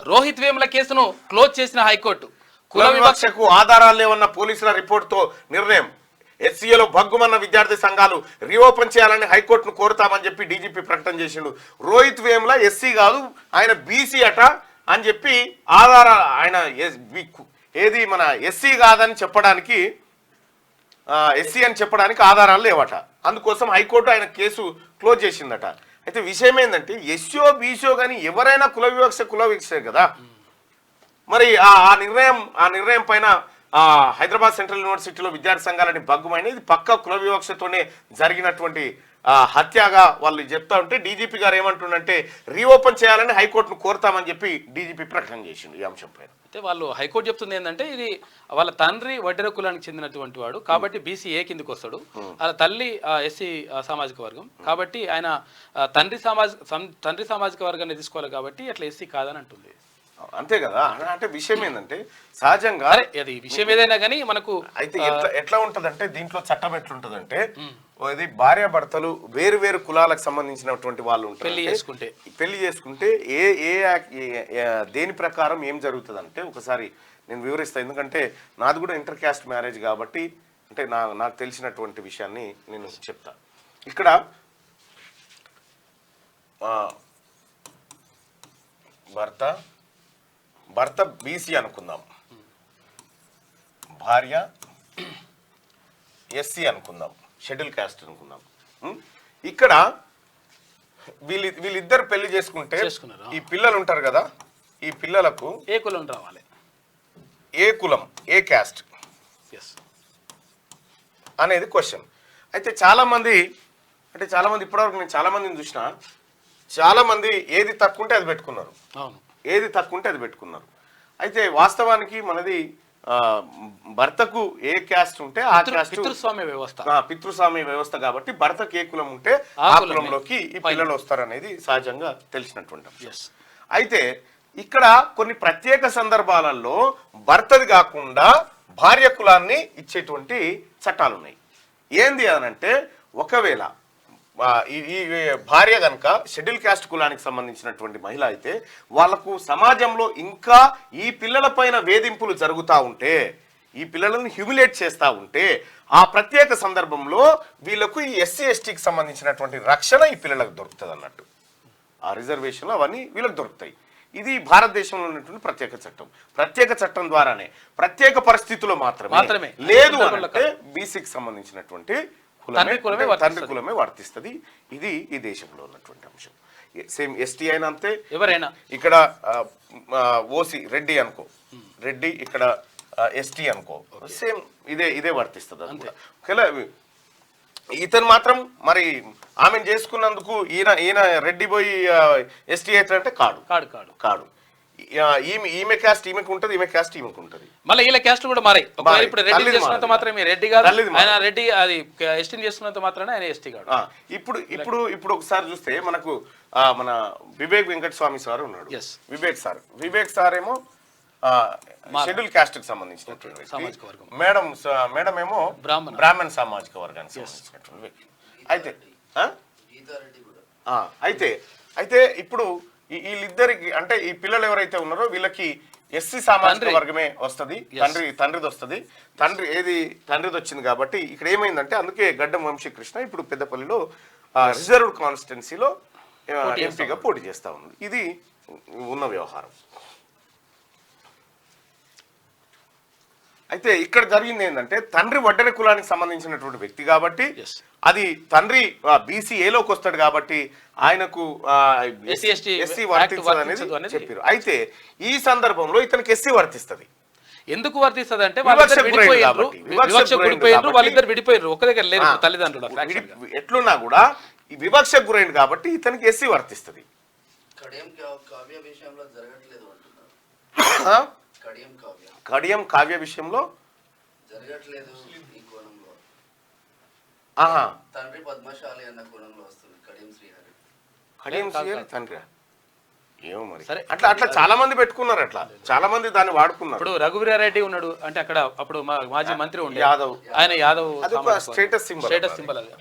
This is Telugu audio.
రోహిత్ వేముల కేసును క్లోజ్ చేసిన హైకోర్టు. కుల వివక్షకు ఆధారాలు లేవన్న పోలీసుల రిపోర్టుతో నిర్ణయం. ఎస్సీఏలో భగ్గుమన్న విద్యార్థి సంఘాలు రీఓపెన్ చేయాలని హైకోర్టును కోరుతామని చెప్పి డీజీపీ ప్రకటన చేసిండు. రోహిత్ వేముల ఎస్సీ కాదు, ఆయన బీసీ అట అని చెప్పి ఆధారాలు, ఆయన ఏది మన ఎస్సీ కాదని చెప్పడానికి, ఎస్సీ అని చెప్పడానికి ఆధారాలు లేవట. అందుకోసం హైకోర్టు ఆయన కేసు క్లోజ్ చేసిందట. అయితే విషయం ఏంటంటే ఎస్సో బీసో కానీ ఎవరైనా కుల వివక్ష కదా. మరి ఆ నిర్ణయం పైన హైదరాబాద్ సెంట్రల్ యూనివర్సిటీలో విద్యార్థి సంఘాలని భగ్గుమైన ఇది పక్క కుల వివక్షతోనే జరిగినటువంటి హత్యగా వాళ్ళు చెప్తా ఉంటే డీజీపీ గారు ఏమంటుండంటే రీఓపెన్ చేయాలని హైకోర్టును కోరుతామని చెప్పి డీజీపీ ప్రకటన చేసిండు ఈ అంశం పైన. అయితే వాళ్ళు హైకోర్టు చెప్తుంది ఏంటంటే ఇది వాళ్ళ తండ్రి వడ్డెర కులానికి చెందినటువంటి వాడు కాబట్టి బీసీ ఏ కిందకి వస్తాడు, వాళ్ళ తల్లి ఎస్సీ సామాజిక వర్గం కాబట్టి ఆయన తండ్రి సామాజిక వర్గాన్ని తీసుకోవాలి కాబట్టి అట్లా ఎస్సీ కాదని అంటుంది. అంతే కదా. అంటే విషయం ఏంటంటే సహజంగా అది విషయం ఏదైనా కానీ మనకు అయితే ఎట్లా ఉంటదంటే దీంట్లో చట్టం ఎట్లుంటదంటే ఇది భార్యాభర్తలు వేరు వేరు కులాలకు సంబంధించినటువంటి వాళ్ళు ఉంటారు. పెళ్లి చేసుకుంటే దేని ప్రకారం ఏం జరుగుతుంది అంటే ఒకసారి నేను వివరిస్తాను. ఎందుకంటే నాది కూడా ఇంటర్ క్యాస్ట్ మ్యారేజ్ కాబట్టి అంటే నాకు తెలిసినటువంటి విషయాన్ని నేను చెప్తా. ఇక్కడ భర్త బీసీ అనుకుందాం, భార్య ఎస్సీ అనుకుందాం, షెడ్యూల్ క్యాస్ట్ అనుకుందాం. ఇక్కడ వీళ్ళిద్దరు పెళ్లి చేసుకుంటే ఈ పిల్లలు ఉంటారు కదా, ఈ పిల్లలకు ఏ కులం రావాలి, ఏ కులం, ఏ క్యాస్ట్ అనేది క్వశ్చన్. అయితే చాలా మంది ఇప్పటివరకు నేను చాలా మందిని చూసిన, చాలా మంది ఏది తక్కువ ఉంటే అది పెట్టుకున్నారు, అయితే వాస్తవానికి మనది భర్తకు ఏ క్యాస్ట్ ఉంటే ఆ క్యాస్ట్ పితృస్వామ్య వ్యవస్థ కాబట్టి భర్తకు ఏ కులం ఉంటే ఆ కులంలోకి ఈ పిల్లలు వస్తారనేది సహజంగా తెలిసినటువంటి అంశం. అయితే ఇక్కడ కొన్ని ప్రత్యేక సందర్భాలలో భర్తది కాకుండా భార్య కులాన్ని ఇచ్చేటువంటి చట్టాలు ఉన్నాయి. ఏంది అనంటే ఒకవేళ ఈ భార్య కనుక షెడ్యూల్ క్యాస్ట్ కులానికి సంబంధించినటువంటి మహిళ అయితే వాళ్లకు సమాజంలో ఇంకా ఈ పిల్లల పైన వేధింపులు జరుగుతూ ఉంటే, ఈ పిల్లలను హ్యూమిలేట్ చేస్తూ ఉంటే ఆ ప్రత్యేక సందర్భంలో వీళ్ళకు ఈ ఎస్సీ ఎస్టీకి సంబంధించినటువంటి రక్షణ ఈ పిల్లలకు దొరుకుతుంది అన్నట్టు. ఆ రిజర్వేషన్లు అవన్నీ వీళ్ళకి దొరుకుతాయి. ఇది భారతదేశంలో ఉన్నటువంటి ప్రత్యేక చట్టం ద్వారానే ప్రత్యేక పరిస్థితుల్లో మాత్రమే లేదు అంటే బీసీకి సంబంధించినటువంటి తండ్రి కులమే వర్తిస్తుంది. ఇది ఈ దేశంలో ఉన్నటువంటి అంశం. సేమ్ ఎస్టీ అయినా అంతే, ఎవరైనా ఇక్కడ ఓసీ రెడ్డి అనుకో, రెడ్డి ఇక్కడ ఎస్టీ అనుకో, సేమ్ ఇదే వర్తిస్తుంది. ఒకవేళ ఇతను మాత్రం మరి ఆమెను చేసుకున్నందుకు ఈయన రెడ్డి పోయి ఎస్టీ అవుతాడంటే కాడు. ఈమె క్యాస్ట్ ఈమెకు ఉంటుంది, ఈమె క్యాస్ట్ ఈమెకు ఉంటుంది. మళ్ళీ వీళ్ళ క్యాస్ట్ కూడా మారాయి. ఇప్పుడు రెడ్డి చేసుకున్నంత మాత్రమే రెడ్డి కాదు, ఆయన రెడ్డి అది ఎస్టీ చేసుకున్నంత మాత్రమే ఆయన ఎస్టీ కాదు. ఇప్పుడు ఒకసారి చూస్తే మనకు మన వివేక్ వెంకటస్వామి సార్ ఉన్నాడు. వివేక్ సార్ ఏమో షెడ్యూల్ క్యాస్ట్ కి సంబంధించినటువంటి సామాజిక వర్గం, మేడం ఏమో బ్రాహ్మణ సామాజిక వర్గానికి సంబంధించినటువంటి వ్యక్తి. అయితే ఇప్పుడు వీళ్ళిద్దరికి అంటే ఈ పిల్లలు ఎవరైతే ఉన్నారో వీళ్ళకి ఎస్సీ సామాజిక వర్గమే వస్తుంది, తండ్రిది వస్తుంది. తండ్రిది వచ్చింది కాబట్టి ఇక్కడ ఏమైందంటే అందుకే గడ్డం వంశీకృష్ణ ఇప్పుడు పెద్దపల్లిలో రిజర్వ్డ్ కాన్స్టిట్యున్సీలో ఎంపీగా పోటీ చేస్తా ఉంది. ఇది ఉన్న వ్యవహారం. అయితే ఇక్కడ జరిగింది ఏంటంటే తండ్రి వడ్డెర కులానికి సంబంధించినటువంటి వ్యక్తి కాబట్టి అది తండ్రి బీసీఏలోకి వస్తాడు కాబట్టి ఆయనకు ఎస్సీ వర్తించదు అనేది చెప్పారు. అయితే ఈ సందర్భంలో ఇతనికి ఎస్సీ వర్తిస్తుంది. ఎందుకు వర్తిస్తుంది అంటే వాళ్ళిద్దరు విడిపోయారు, ఒక దగ్గర లేరు తల్లిదండ్రులు. ఎట్లున్నా కూడా ఈ వివక్షకు గురైంది కాబట్టి ఇతనికి ఎస్సీ వర్తిస్తుంది. కడియం కావ్య విషయంలో జరగట్లేదు. ఈ కోణంలో తండ్రి పద్మశాలి అన్న కోణంలో వస్తుంది కడియం శ్రీహరి తండ్రి. ఏమో మరి సరే, అట్లా చాలా మంది పెట్టుకున్నారు, అట్లా చాలా మంది దాన్ని వాడుకున్నారు. ఇప్పుడు రఘువీరారెడ్డి ఉన్నాడు అంటే అక్కడ అప్పుడు మాజీ మంత్రి ఉండే యాదవ్, ఆయన యాదవ్ స్టేటస్ సింబల్ అది.